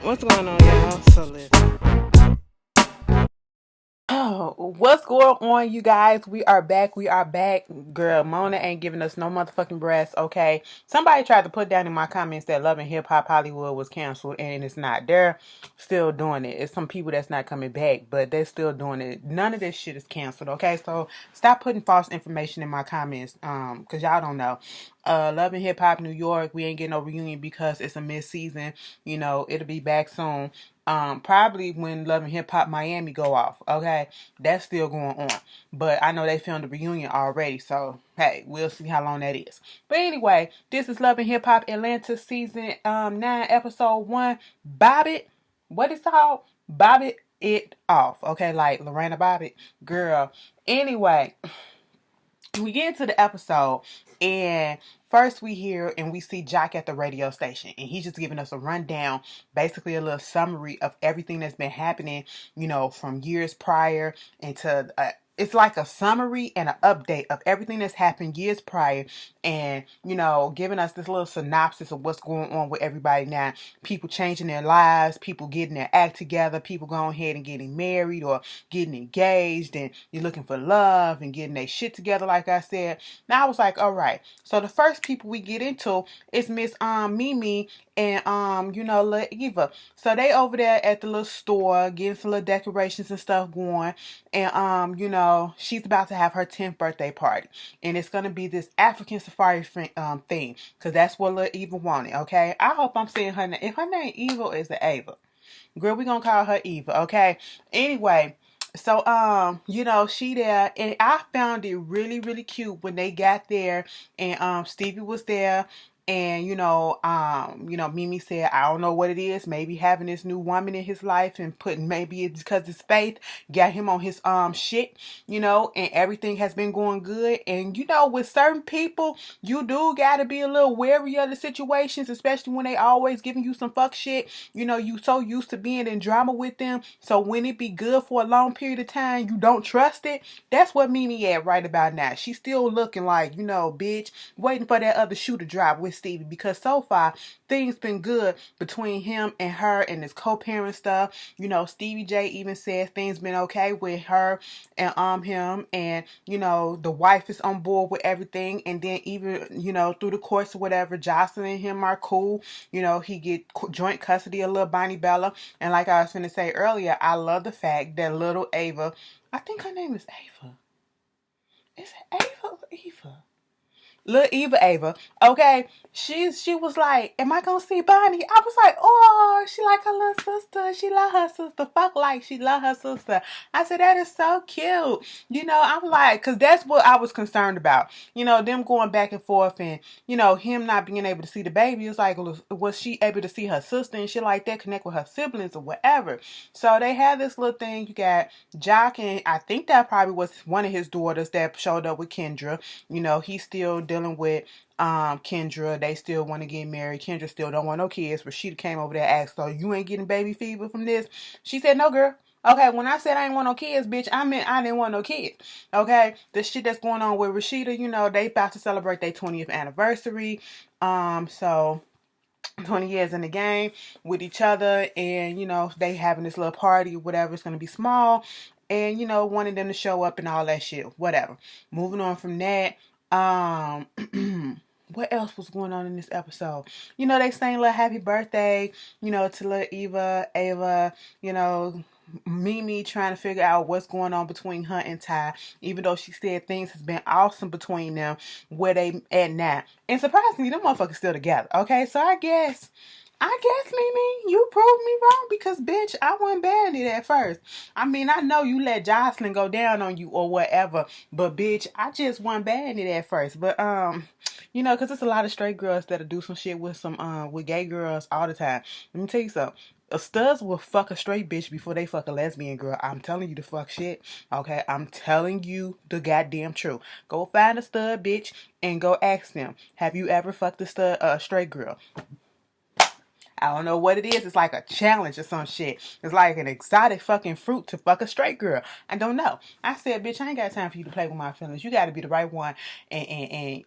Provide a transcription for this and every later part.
What's going on, y'all? So listen. Oh, what's going on, you guys? We are back. We are back. Girl, Mona ain't giving us no motherfucking breasts, okay? Somebody tried to put down in my comments that Love and Hip Hop Hollywood was canceled, and it's not. They're still doing it. It's some people that's not coming back, but they're still doing it. None of this shit is canceled, okay? So stop putting false information in my comments, because y'all don't know. Love and Hip Hop New York, we ain't getting no reunion because it's a mid-season. You know, it'll be back soon. Probably when Love and Hip Hop Miami go off, okay? That's still going on. But I know they filmed the reunion already, so hey, we'll see how long that is. But anyway, this is Love and Hip Hop Atlanta season 9, episode 1. Bobbit. What is it called? Bobbit it off. Okay, like Lorena Bobbit. Girl. Anyway, we get into the episode, and first we hear and we see Joc at the radio station, and he's just giving us a rundown, basically a little summary of everything that's been happening, you know, from years prior into it's like a summary and an update of everything that's happened years prior, and you know, giving us this little synopsis of what's going on with everybody now. People changing their lives, people getting their act together, people going ahead and getting married or getting engaged, and you're looking for love and getting their shit together, like I said. Now I was like, all right. So the first people we get into is Miss Mimi and you know, Lil Eva. So they over there at the little store getting some little decorations and stuff going, and you know, she's about to have her 10th birthday party, and it's gonna be this African safari theme, because that's what Lil Eva wanted. Okay, I hope I'm saying her name. If her name Eva, is the Ava? Girl, we gonna call her Eva, okay? Anyway, so you know, she there, and I found it really, really cute when they got there, and Stevie was there. And you know, Mimi said, I don't know what it is. Maybe having this new woman in his life and putting, maybe it's because his faith got him on his shit, you know, and everything has been going good. And you know, with certain people, you do gotta be a little wary of the situations, especially when they always giving you some fuck shit. You know, you so used to being in drama with them, so when it be good for a long period of time, you don't trust it. That's what Mimi at right about now. She's still looking like, you know, bitch, waiting for that other shoe to drop with Stevie, because so far things been good between him and her and his co-parent stuff. You know, Stevie J even said things been okay with her and him, and you know, the wife is on board with everything. And then even, you know, through the course of whatever, Jocelyn and him are cool. You know, he get joint custody of little Bonnie Bella. And like I was going to say earlier, I love the fact that little Ava, I think her name is Ava. Is it Ava or Eva? Little Ava, okay, she was like, am I gonna see Bonnie? I was like, oh, she like her little sister. She love her sister. Fuck, like she love her sister. I said, that is so cute. You know, I'm like, because that's what I was concerned about. You know, them going back and forth, and you know, him not being able to see the baby. It's like, was she able to see her sister and shit like that, connect with her siblings or whatever? So they had this little thing. You got Joc, and I think that probably was one of his daughters that showed up with Kendra. You know, he's still dealing with Kendra. They still want to get married. Kendra still don't want no kids. Rasheeda came over there and asked, so you ain't getting baby fever from this? She said, no, girl. Okay, when I said I ain't want no kids, bitch, I meant I didn't want no kids. Okay, the shit that's going on with Rasheeda, you know, they about to celebrate their 20th anniversary. So 20 years in the game with each other, and you know, they having this little party or whatever. It's gonna be small, and you know, wanting them to show up and all that shit, whatever. Moving on from that, what else was going on in this episode? You know, they sang little happy birthday, you know, to little Ava, you know, Mimi trying to figure out what's going on between her and Ty, even though she said things has been awesome between them, where they at now. And surprisingly, them motherfuckers still together. Okay, so I guess, Mimi, you proved me wrong, because, bitch, I wasn't bad at it at first. I mean, I know you let Jocelyn go down on you or whatever, but, bitch, I just wasn't bad at it at first. But, you know, because there's a lot of straight girls that'll do some shit with gay girls all the time. Let me tell you something. A studs will fuck a straight bitch before they fuck a lesbian girl. I'm telling you the fuck shit. Okay, I'm telling you the goddamn truth. Go find a stud bitch and go ask them, have you ever fucked a straight girl? I don't know what it is. It's like a challenge or some shit. It's like an exotic fucking fruit to fuck a straight girl. I don't know. I said, bitch, I ain't got time for you to play with my feelings. You got to be the right one, and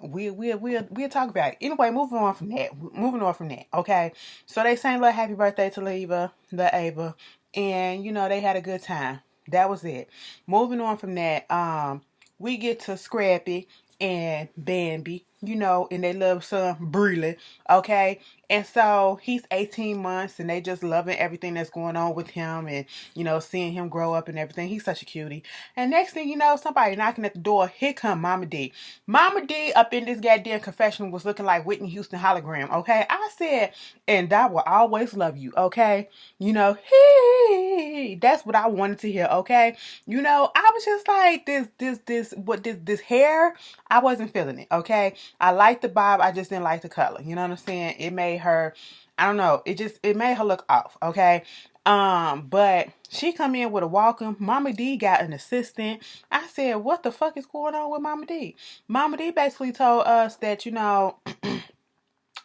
we'll talk about it. Anyway, moving on from that. Okay, so they sang little happy birthday to the Ava, and you know they had a good time. That was it. Moving on from that, we get to Scrappy and Bambi, you know, and they love son Breland, okay? And so he's 18 months and they just loving everything that's going on with him and, you know, seeing him grow up and everything. He's such a cutie. And next thing you know, somebody knocking at the door. Here come Mama D. Mama D up in this goddamn confession was looking like Whitney Houston hologram, okay? I said, and I will always love you, okay? You know, hey, that's what I wanted to hear, okay? You know, I was just like, this hair, I wasn't feeling it, okay? I liked the bob, I just didn't like the color. You know what I'm saying? It made her, I don't know, it made her look off, okay? But she come in with a welcome. Mama D got an assistant. I said, what the fuck is going on with Mama D? Mama D basically told us that, you know,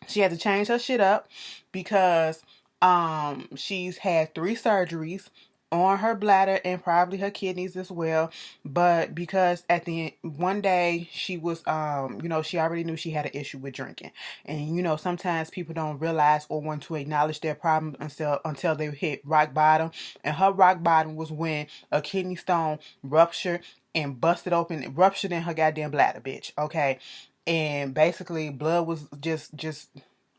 she had to change her shit up because she's had 3 surgeries on her bladder and probably her kidneys as well, but because at the end, one day she was you know, she already knew she had an issue with drinking, and you know sometimes people don't realize or want to acknowledge their problem until they hit rock bottom, and her rock bottom was when a kidney stone ruptured and ruptured in her goddamn bladder, bitch, okay? And basically blood was just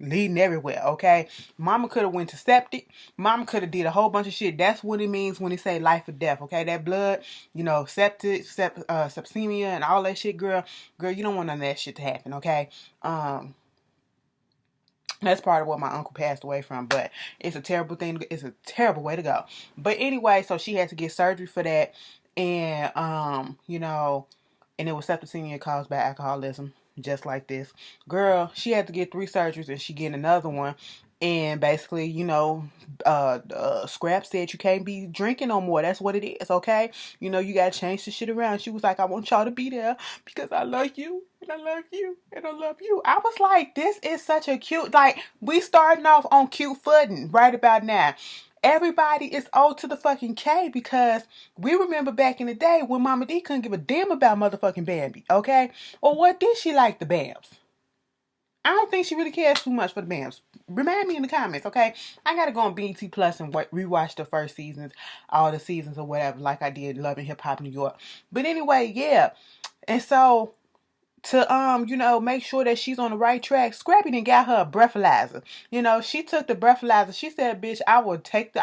leading everywhere, okay? Mama could have went to septic. Mama could have did a whole bunch of shit. That's what it means when they say life or death, okay? That blood, you know, sepsemia and all that shit, girl, you don't want none of that shit to happen, okay? That's part of what my uncle passed away from, but it's a terrible thing. It's a terrible way to go. But anyway, so she had to get surgery for that, and you know, and it was septicemia caused by alcoholism, just like this. Girl, she had to get 3 surgeries and she getting another one. And basically, you know, Scrap said you can't be drinking no more. That's what it is, okay? You know, you gotta change the shit around. She was like, I want y'all to be there because I love you and I love you and I love you. I was like, this is such a cute, like, we starting off on cute footing right about now. Everybody is owed to the fucking K because we remember back in the day when Mama D couldn't give a damn about motherfucking Bambi, okay? Or what did she like the Bams? I don't think she really cares too much for the Bams. Remind me in the comments, okay? I gotta go on BET Plus and rewatch the first seasons, all the seasons or whatever, like I did Love and Hip Hop New York. But anyway, yeah. And so to you know, make sure that she's on the right track, Scrappy done got her a breathalyzer. You know, she took the breathalyzer. She said, bitch, I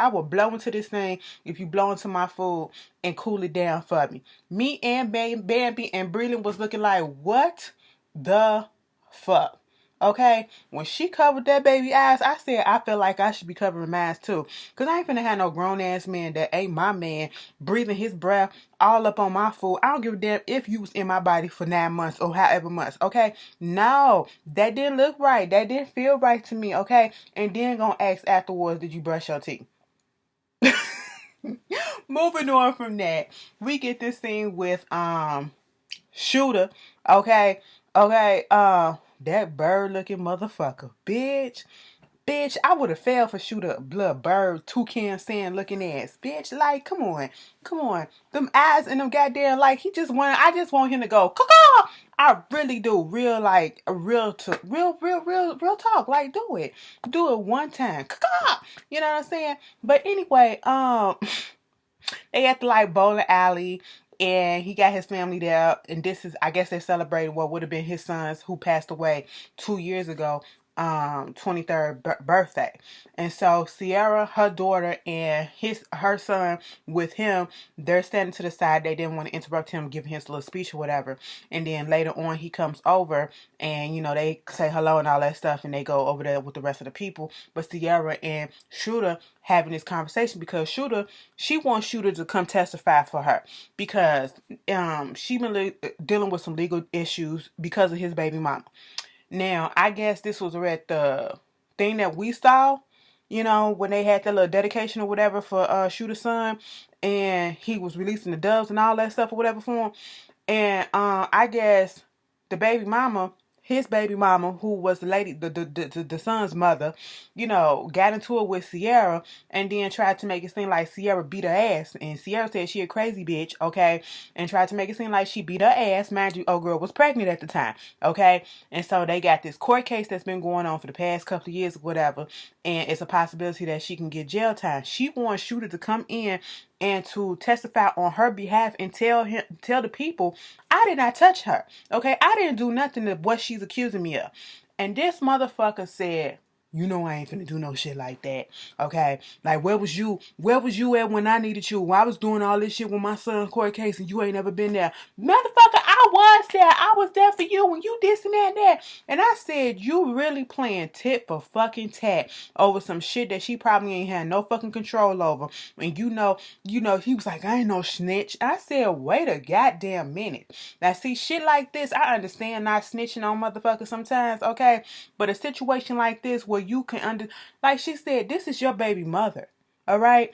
will blow into this thing if you blow into my food and cool it down for me. Me and Bambi and Breland was looking like, what the fuck? Okay, when she covered that baby eyes, I said I feel like I should be covering mine too. Cause I ain't finna have no grown ass man that ain't my man breathing his breath all up on my food. I don't give a damn if you was in my body for 9 months or however months. Okay, no, that didn't look right. That didn't feel right to me. Okay, and then gonna ask afterwards, did you brush your teeth? Moving on from that, we get this scene with Shooter. Okay, that bird looking motherfucker. Bitch, I would have fell for Shooter, blood bird, toucan sand looking ass. Bitch, like, come on. Them eyes and them goddamn, like, I just want him to go, caw. I really do. Real, like, real talk. Like, do it one time. Caw. You know what I'm saying? But anyway, they at the, like, bowling alley. And he got his family there, and this is, I guess they're celebrating what would have been his son's who passed away 2 years ago, 23rd birthday. And so Sierra, her daughter, and her son with him, they're standing to the side. They didn't want to interrupt him giving his little speech or whatever. And then later on, he comes over, and you know they say hello and all that stuff, and they go over there with the rest of the people. But Sierra and Shooter having this conversation because she wants Shooter to come testify for her because she been dealing with some legal issues because of his baby mama. Now, I guess this was at the thing that we saw, you know, when they had that little dedication or whatever for Shooter's son, and he was releasing the doves and all that stuff or whatever for him. And I guess the baby mama, his baby mama, who was the lady, the son's mother, got into it with Sierra and then tried to make it seem like Sierra beat her ass. And Sierra said she a crazy bitch, okay? And tried to make it seem like she beat her ass. Mind you, old girl was pregnant at the time, okay? And so they got this court case that's been going on for the past couple of years or whatever. And it's a possibility that she can get jail time. She wants Shooter to come in and to testify on her behalf and tell the people, I did not touch her. Okay, I didn't do nothing to what she's accusing me of. And this motherfucker said, I ain't finna do no shit like that. Okay? Like, where was you? Where was you at when I needed you? When I was doing all this shit with my son's court case and you ain't never been there. Motherfucker, I was there. I was there for you when you this and that and that. And I said, you really playing tit for fucking tat over some shit that she probably ain't had no fucking control over. And he was like, I ain't no snitch. I said, wait a goddamn minute. Now, see, shit like this, I understand not snitching on motherfuckers sometimes, okay? But a situation like this where you can like she said, this is your baby mother, all right?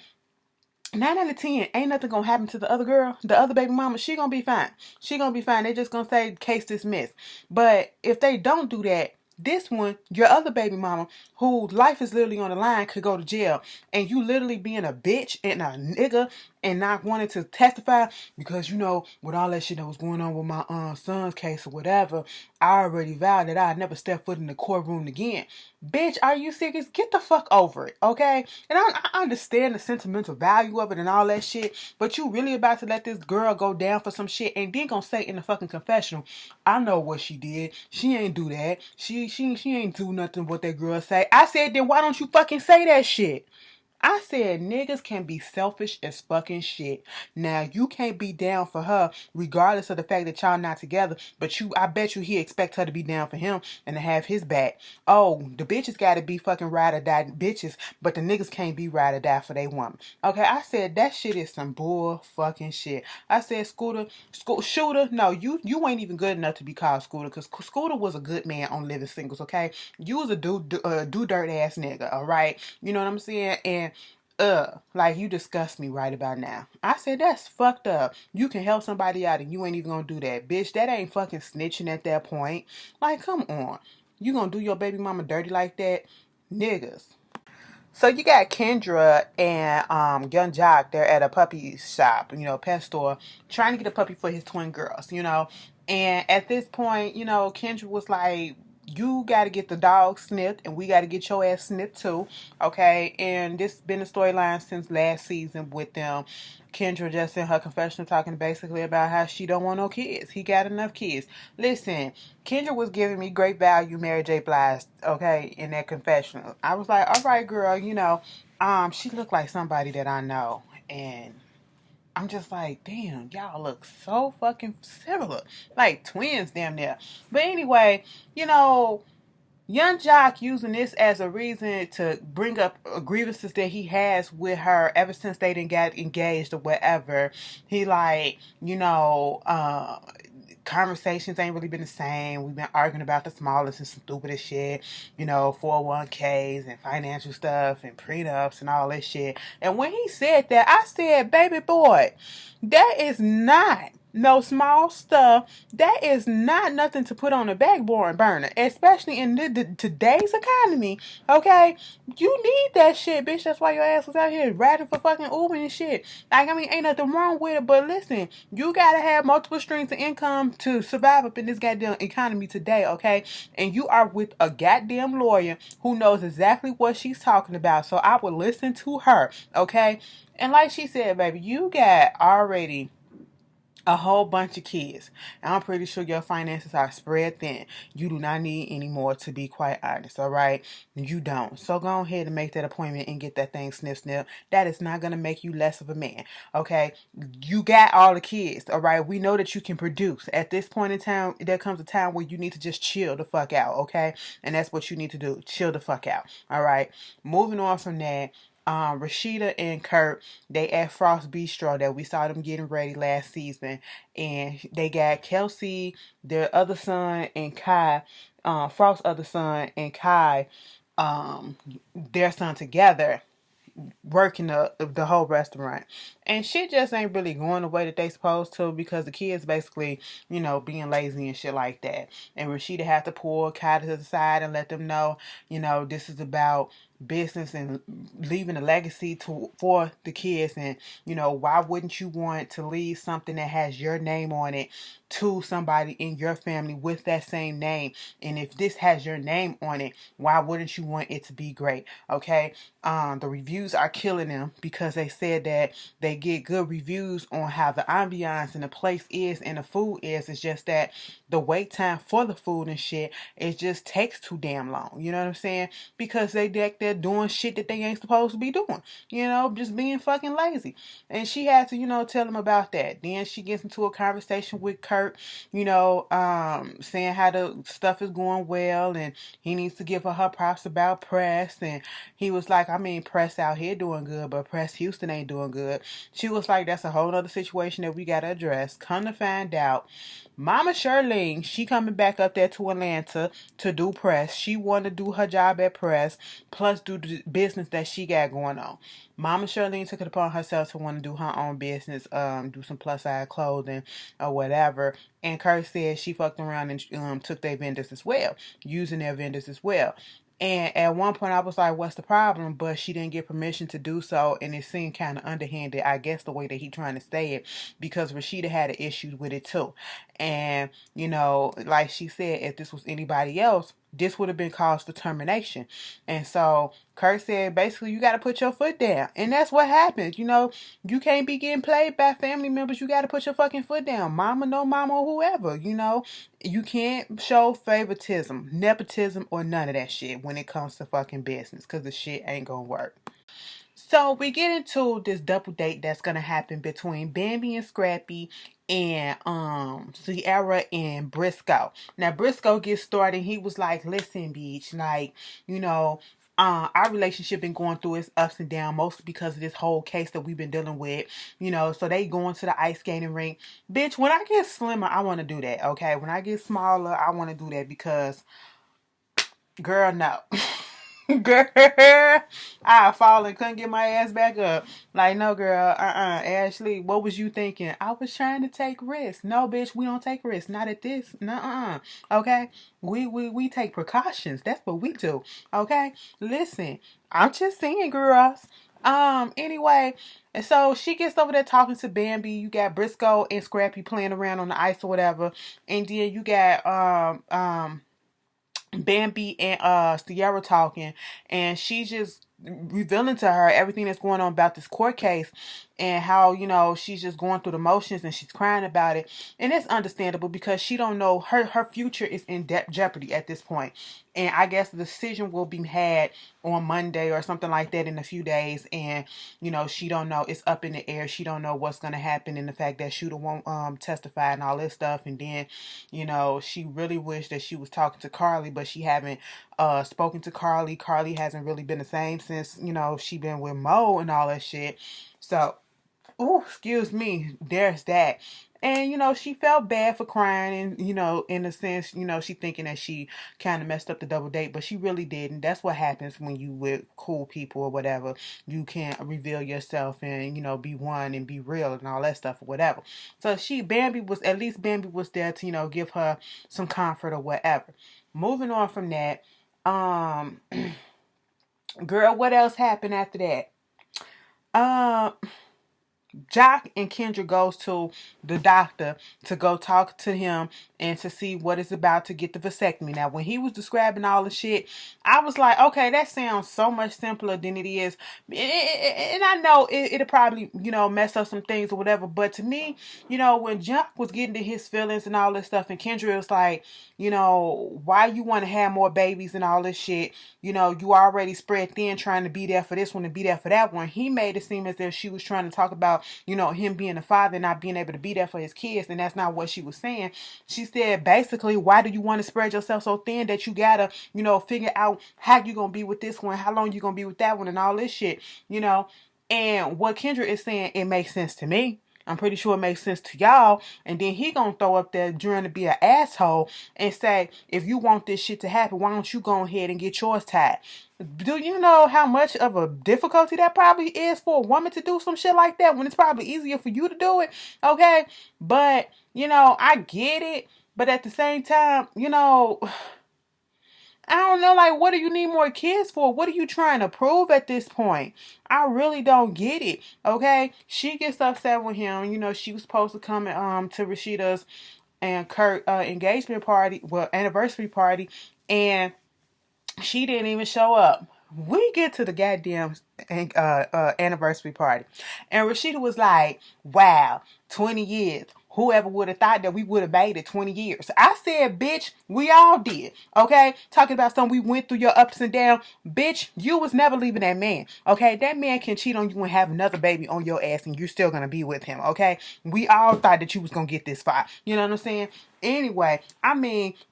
9 out of 10, ain't nothing gonna happen to the other girl, the other baby mama. She gonna be fine. She gonna be fine. They just gonna say case dismissed. But if they don't do that, this one, your other baby mama, whose life is literally on the line, could go to jail. And you literally being a bitch and a nigga and not wanting to testify because, with all that shit that was going on with my son's case or whatever, I already vowed that I'd never step foot in the courtroom again. Bitch, are you serious? Get the fuck over it, okay? And I understand the sentimental value of it and all that shit, but you really about to let this girl go down for some shit and then gonna say in the fucking confessional, I know what she did. She ain't do that. She ain't do nothing what that girl say. I said, then why don't you fucking say that shit? I said niggas can be selfish as fucking shit. Now, you can't be down for her regardless of the fact that y'all not together, but I bet you he expect her to be down for him and to have his back. Oh, the bitches gotta be fucking ride or die bitches, but the niggas can't be ride or die for they woman. Okay, I said that shit is some bull fucking shit. I said Shooter, no, you ain't even good enough to be called Scooter, because Scooter was a good man on Living Singles, okay? You was a do dirt ass nigga, alright? You know what I'm saying? And like you disgust me right about now. I said that's fucked up. You can help somebody out and you ain't even gonna do that. Bitch, that ain't fucking snitching at that point. Like, come on. You gonna do your baby mama dirty like that? Niggas. So you got Kendra and Young Joc. They're at a puppy shop, pet store, trying to get a puppy for his twin girls, And at this point, Kendra was like, you got to get the dog snipped and we got to get your ass snipped too, okay? And this has been a storyline since last season with them. Kendra just in her confessional talking basically about how she don't want no kids. He got enough kids. Listen, Kendra was giving me great value Mary J. Blige, okay, in that confessional. I was like, all right, girl, she looked like somebody that I know. And I'm just like, damn, y'all look so fucking similar. Like twins damn near. But anyway, Young Joc using this as a reason to bring up grievances that he has with her ever since they didn't get engaged or whatever. He conversations ain't really been the same. We've been arguing about the smallest and stupidest shit, 401ks and financial stuff and prenups and all this shit. And when he said that, I said, baby boy, that is not no small stuff. That is not nothing to put on a backboard burner, especially in today's economy. Okay, you need that shit, bitch. That's why your ass was out here riding for fucking Uber and shit. Like, I mean, ain't nothing wrong with it, but listen, you gotta have multiple streams of income to survive up in this goddamn economy today. Okay, and you are with a goddamn lawyer who knows exactly what she's talking about. So I would listen to her. Okay, and like she said, baby, you got already a whole bunch of kids. And I'm pretty sure your finances are spread thin. You do not need any more, to be quite honest, all right? You don't. So go ahead and make that appointment and get that thing snip. That is not going to make you less of a man, okay? You got all the kids, all right? We know that you can produce. At this point in time, there comes a time where you need to just chill the fuck out, okay? And that's what you need to do. Chill the fuck out, all right? Moving on from that, Rasheeda and Kurt, they at Frost Bistro that we saw them getting ready last season, and they got Kelsey, their other son, and Kai, Frost's other son, and Kai, their son together. working the whole restaurant. And shit just ain't really going the way that they supposed to, because the kids basically, being lazy and shit like that. And Rasheeda had to pull Kai to the side and let them know, this is about business and leaving a legacy for the kids. And why wouldn't you want to leave something that has your name on it to somebody in your family with that same name? And if this has your name on it, why wouldn't you want it to be great? Okay. The reviews are killing them because they said that they get good reviews on how the ambiance and the place is and the food is. It's just that the wait time for the food and shit, it just takes too damn long. You know what I'm saying? Because they're doing shit that they ain't supposed to be doing. Just being fucking lazy. And she had to, tell them about that. Then she gets into a conversation with Kurt, saying how the stuff is going well and he needs to give her props about press. And he was like, I mean, press out here doing good, but press Houston ain't doing good. She was like, that's a whole other situation that we got to address. Come to find out, Mama Shirlene, she coming back up there to Atlanta to do press. She want to do her job at press, plus do the business that she got going on. Mama Shirlene took it upon herself to want to do her own business, do some plus size clothing or whatever. And Kurt said she fucked around and took their vendors as well, using their vendors as well. And at one point I was like, what's the problem? But she didn't get permission to do so. And it seemed kind of underhanded, I guess, the way that he trying to say it, because Rasheeda had an issue with it too. And, like she said, if this was anybody else, this would have been cause for termination. And so Kurt said, basically, you got to put your foot down. And that's what happens. You can't be getting played by family members. You got to put your fucking foot down. Mama, no mama, or whoever, You can't show favoritism, nepotism, or none of that shit when it comes to fucking business, because the shit ain't gonna work. So we get into this double date that's gonna happen between Bambi and Scrappy and Sierra and Briscoe. Now Briscoe gets started. He was like, listen, bitch, like, our relationship been going through its ups and downs, mostly because of this whole case that we've been dealing with, so they going to the ice skating rink. Bitch, when I get slimmer, I want to do that, okay? When I get smaller, I want to do that because, girl, no. Girl, I fall and couldn't get my ass back up. Like, no, girl, Ashley, what was you thinking? I was trying to take risks. No, bitch, we don't take risks. Not at this. Nuh-uh. Okay? We take precautions. That's what we do. Okay? Listen, I'm just saying, girls. Anyway, and so she gets over there talking to Bambi. You got Briscoe and Scrappy playing around on the ice or whatever. And then you got Bambi and Sierra talking, and she's just revealing to her everything that's going on about this court case, and how she's just going through the motions and she's crying about it. And it's understandable because she don't know, her future is in jeopardy at this point. And I guess the decision will be had on Monday or something like that in a few days. And she don't know, it's up in the air. She don't know what's going to happen, and the fact that Shooter won't testify and all this stuff. And then she really wished that she was talking to Carly, but she haven't spoken to Carly. Carly hasn't really been the same since she been with Mo and all that shit. So, excuse me, there's that. And she felt bad for crying, and in a sense, she thinking that she kind of messed up the double date, but she really didn't. That's what happens when you with cool people or whatever. You can't reveal yourself and be one and be real and all that stuff or whatever. So Bambi was there to give her some comfort or whatever. Moving on from that, girl, what else happened after that? Joc and Kendra goes to the doctor to go talk to him and to see what is about to get the vasectomy. Now, when he was describing all the shit, I was like, okay, that sounds so much simpler than it is. And I know it'll probably, mess up some things or whatever. But to me, when Joc was getting to his feelings and all this stuff, and Kendra was like, why you want to have more babies and all this shit? You already spread thin trying to be there for this one and be there for that one. He made it seem as if she was trying to talk about, him being a father and not being able to be there for his kids. And that's not what she was saying. She said, basically, why do you want to spread yourself so thin that you gotta, figure out how you gonna be with this one, how long you gonna be with that one, and all this shit, And what Kendra is saying, it makes sense to me. I'm pretty sure it makes sense to y'all. And then he gonna throw up there trying to be an asshole and say, if you want this shit to happen, why don't you go ahead and get yours tied? Do you know how much of a difficulty that probably is for a woman to do some shit like that when it's probably easier for you to do it? Okay. But, I get it. But at the same time, I don't know, like, what do you need more kids for? What are you trying to prove at this point? I really don't get it, okay? She gets upset with him. She was supposed to come to Rasheeda's and Kurt engagement party, well, anniversary party, and she didn't even show up. We get to the goddamn anniversary party, and Rasheeda was like, wow, 20 years. Whoever would have thought that we would have made it 20 years? I said, bitch, we all did. Okay? Talking about something we went through your ups and downs. Bitch, you was never leaving that man. Okay? That man can cheat on you and have another baby on your ass and you're still going to be with him. Okay? We all thought that you was going to get this far. You know what I'm saying? Anyway,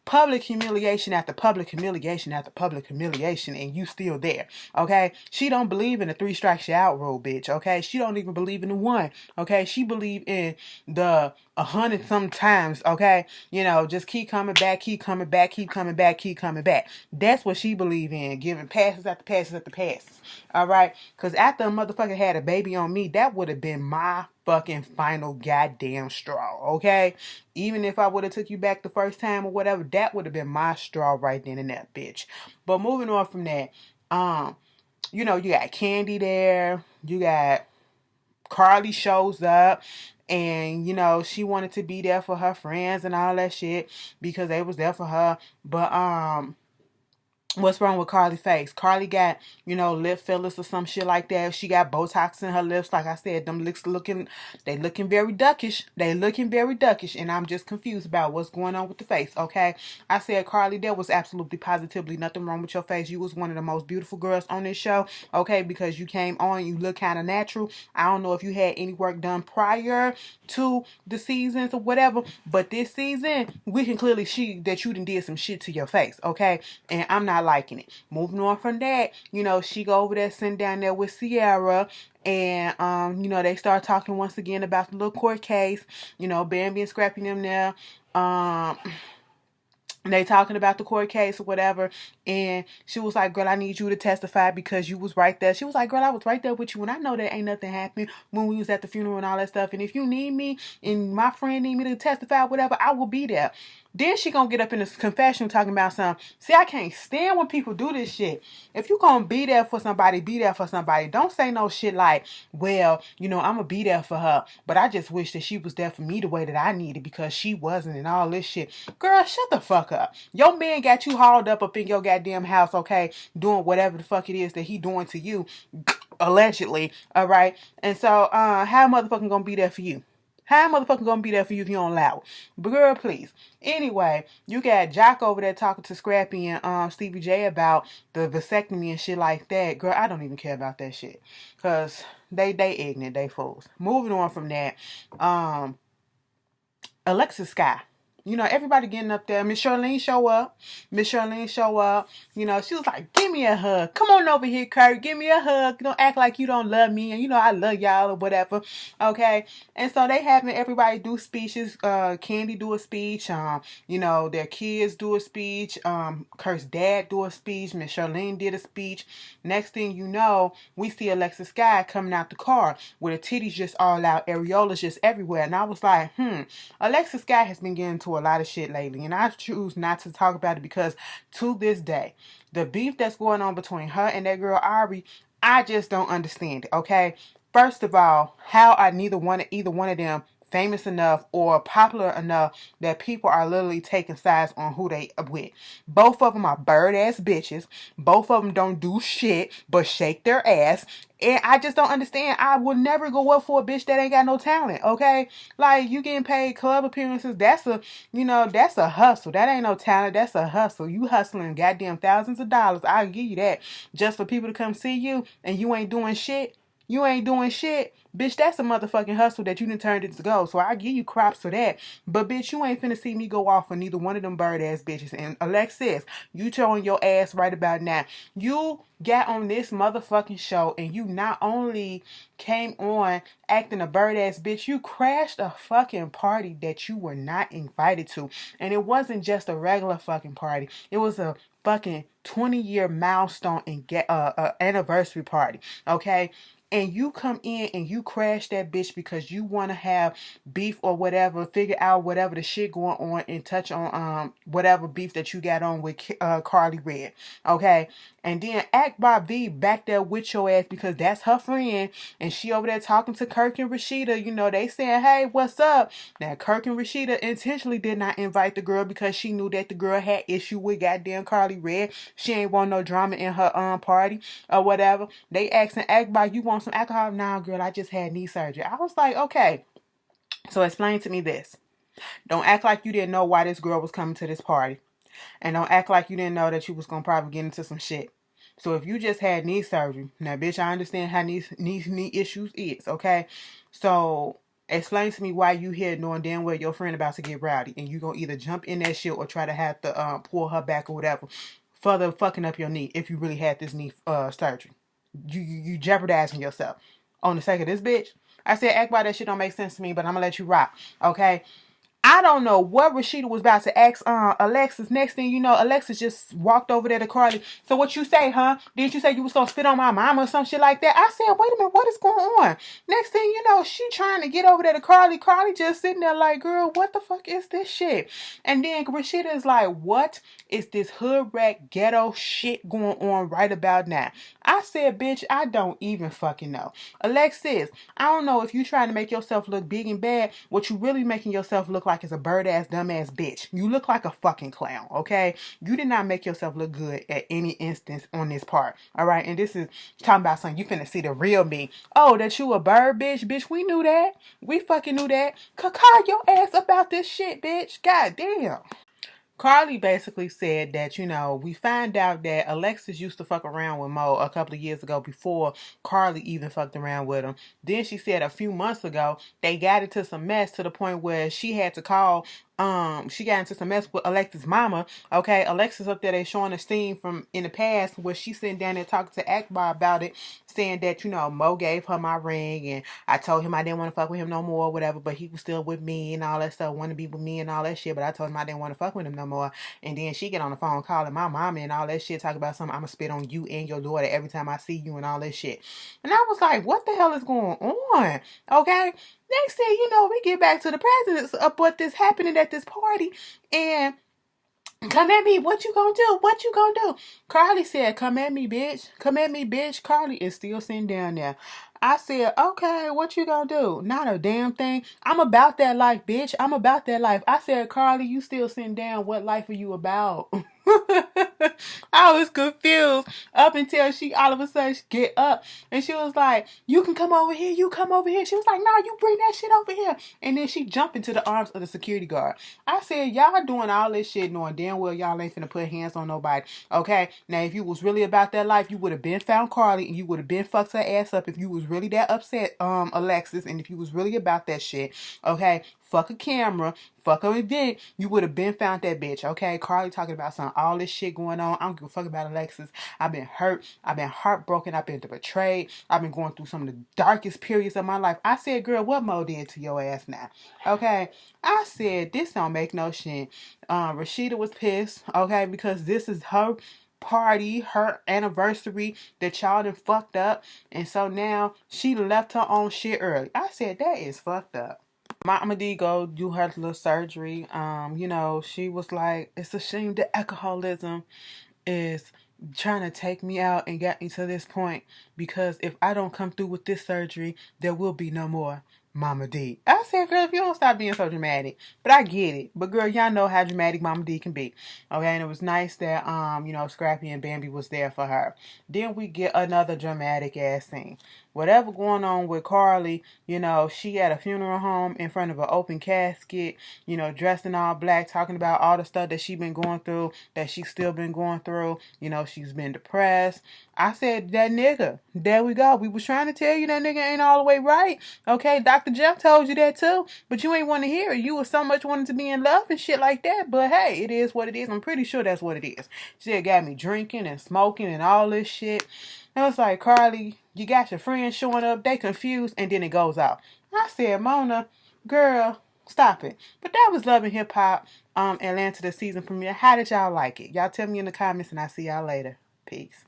public humiliation after public humiliation after public humiliation, and you still there, okay? She don't believe in the 3 strikes you out rule, bitch, okay? She don't even believe in the 1, okay? She believe in the 100 sometimes, okay? Just keep coming back, keep coming back, keep coming back, keep coming back. That's what she believe in, giving passes after passes after passes, all right? Because after a motherfucker had a baby on me, that would have been my fucking final goddamn straw, okay? Even if I would have took you back the first time or whatever, that would have been my straw right then and there, bitch. But moving on from that, you got Candy there, you got Carly shows up, and she wanted to be there for her friends and all that shit because they was there for her. But what's wrong with Carly's face? Carly got, lip fillers or some shit like that. She got Botox in her lips. Like I said, them lips looking very duckish. They looking very duckish. And I'm just confused about what's going on with the face, okay? I said, Carly, there was absolutely positively nothing wrong with your face. You was one of the most beautiful girls on this show, okay? Because you came on, you look kind of natural. I don't know if you had any work done prior to the seasons or whatever, but this season, we can clearly see that you done did some shit to your face, okay? And I'm not liking it. Moving on from that, she go over there, sitting down there with Sierra, and they start talking once again about the little court case. Bambi and Scrappy them there. They talking about the court case or whatever, and she was like, girl, I need you to testify because you was right there. She was like, girl, I was right there with you, and I know that ain't nothing happened when we was at the funeral and all that stuff, and if you need me and my friend need me to testify, whatever, I will be there. Then she gonna get up in this confession talking about something. See, I can't stand when people do this shit. If you gonna be there for somebody, be there for somebody. Don't say no shit like, well, I'm gonna be there for her, but I just wish that she was there for me the way that I needed because she wasn't, and all this shit. Girl, shut the fuck up. Your man got you hauled up in your goddamn house, okay, doing whatever the fuck it is that he doing to you, allegedly, all right? And so, how motherfucking gonna be there for you? How motherfucker gonna be there for you if you don't allow it? But girl, please. Anyway, you got Joc over there talking to Scrappy and Stevie J about the vasectomy and shit like that. Girl, I don't even care about that shit. Cause they ignorant, they fools. Moving on from that, Alexis Skye. Everybody getting up there. Miss Charlene show up. She was like, give me a hug. Come on over here, Kurt. Give me a hug. Don't act like you don't love me. And I love y'all or whatever. Okay. And so they having everybody do speeches. Candy do a speech. Their kids do a speech. Kurt's dad do a speech. Miss Charlene did a speech. Next thing you know, we see Alexis Skye coming out the car with her titties just all out, areolas just everywhere. And I was like, Alexis Skye has been getting into a lot of shit lately, and I choose not to talk about it because to this day, the beef that's going on between her and that girl Ari, I just don't understand it, okay? First of all, how are either one of them famous enough or popular enough that people are literally taking sides on who they with? Both of them are bird ass bitches. Both of them don't do shit but shake their ass. And I just don't understand. I would never go up for a bitch that ain't got no talent, okay? Like, you getting paid club appearances, that's a hustle. That ain't no talent, that's a hustle. You hustling goddamn thousands of dollars, I'll give you that. Just for people to come see you and you ain't doing shit. you ain't doing shit, bitch, that's a motherfucking hustle that you done turned it to go. So I give you props for that. But bitch, you ain't finna see me go off on neither one of them bird ass bitches. And Alexis, you showing your ass right about now. You got on this motherfucking show and you not only came on acting a bird ass bitch, you crashed a fucking party that you were not invited to. And it wasn't just a regular fucking party. It was a fucking 20-year milestone and get anniversary party. Okay? And you come in and you crash that bitch because you want to have beef or whatever, figure out whatever the shit going on and touch on whatever beef that you got on with Carly Red, okay? And then Akbar V back there with your ass because that's her friend and she over there talking to Kirk and Rasheeda, you know, they saying, hey, what's up? Now, Kirk and Rasheeda intentionally did not invite the girl because she knew that the girl had issue with goddamn Carly Red. She ain't want no drama in her party or whatever. They asking Akbar, you want some alcohol? Nah, girl, I just had knee surgery. I was like, okay. So explain to me this. Don't act like you didn't know why this girl was coming to this party. And don't act like you didn't know that you was going to probably get into some shit. So if you just had knee surgery, now, bitch, I understand how knee issues is, okay? So explain to me why you here knowing damn well your friend about to get rowdy. And you going to either jump in that shit or try to have to pull her back or whatever. Further fucking up your knee if you really had this knee surgery. You jeopardizing yourself. On the sake of this bitch, I said act why that shit don't make sense to me, but I'm gonna let you rock, okay? I don't know what Rasheeda was about to ask Alexis. Next thing you know, Alexis just walked over there to Carly. So what you say, huh? Did you say you was gonna spit on my mama or some shit like that? I said, wait a minute, what is going on? Next thing you know, she trying to get over there to Carly. Carly just sitting there like, girl, what the fuck is this shit? And then Rasheeda is like, what is this hood rat ghetto shit going on right about now? I said, bitch, I don't even fucking know. Alexis, I don't know if you trying to make yourself look big and bad. What you really making yourself look like is a bird ass dumb ass bitch. You look like a fucking clown, okay? You did not make yourself look good at any instance on this part, all right? And this is talking about something you finna see the real me. Oh, that you a bird bitch? Bitch, we knew that. We fucking knew that. Call your ass about this shit, bitch. God damn. Carly basically said that, you know, we find out that Alexis used to fuck around with Mo a couple of years ago before Carly even fucked around with him. Then she said a few months ago, they got into some mess to the point where she had to call, she got into some mess with Alexis' mama. Okay, Alexis up there, they showing a scene from in the past where she's sitting down there talking to Akbar about it, saying that, you know, Mo gave her my ring and I told him I didn't want to fuck with him no more or whatever, but he was still with me and all that stuff, wanted to be with me and all that shit, but I told him I didn't want to fuck with him no more. And then she get on the phone calling my mama and all that shit, talking about something, I'm gonna spit on you and your daughter every time I see you and all that shit. And I was like, what the hell is going on? Okay? Next thing you know, we get back to the presence of what this happening at this party and come at me. What you gonna do? What you gonna do? Carly said, come at me, bitch. Come at me, bitch. Carly is still sitting down there. I said, okay, what you gonna do? Not a damn thing. I'm about that life, bitch. I'm about that life. I said, Carly, you still sitting down. What life are you about? I was confused up until she all of a sudden get up and she was like, you can come over here, you come over here. She was like, nah, you bring that shit over here. And then she jumped into the arms of the security guard. I said, y'all doing all this shit knowing damn well y'all ain't finna put hands on nobody. Okay, now if you was really about that life, you would have been found Carly and you would have been fucked her ass up if you was really that upset, Alexis, and if you was really about that shit. Okay, fuck a camera, fuck an event, you would have been found that bitch, okay? Carly talking about all this shit going on. I don't give a fuck about Alexis. I've been hurt. I've been heartbroken. I've been betrayed. I've been going through some of the darkest periods of my life. I said, girl, what Mo did to your ass now? Okay? I said, this don't make no shit. Rasheeda was pissed, okay? Because this is her party, her anniversary that y'all done fucked up. And so now she left her own shit early. I said, that is fucked up. Mama D go do her little surgery. You know, she was like, it's a shame that alcoholism is trying to take me out and get me to this point because if I don't come through with this surgery, there will be no more Mama D. I said, girl, if you don't stop being so dramatic. But I get it. But girl, y'all know how dramatic Mama D can be. Okay, and it was nice that you know, Scrappy and Bambi was there for her. Then we get another dramatic ass scene. Whatever going on with Carly, you know, she at a funeral home in front of an open casket, you know, dressed in all black, talking about all the stuff that she been going through, that she's still been going through. You know, she's been depressed. I said, that nigga. There we go. We was trying to tell you that nigga ain't all the way right. Okay, Dr. Jeff told you that too. But you ain't want to hear it. You was so much wanting to be in love and shit like that. But hey, it is what it is. I'm pretty sure that's what it is. She had got me drinking and smoking and all this shit. And I was like, Carly, you got your friends showing up. They confused. And then it goes out. I said, Mona, girl, stop it. But that was Love and Hip Hop, Atlanta the season premiere. How did y'all like it? Y'all tell me in the comments and I'll see y'all later. Peace.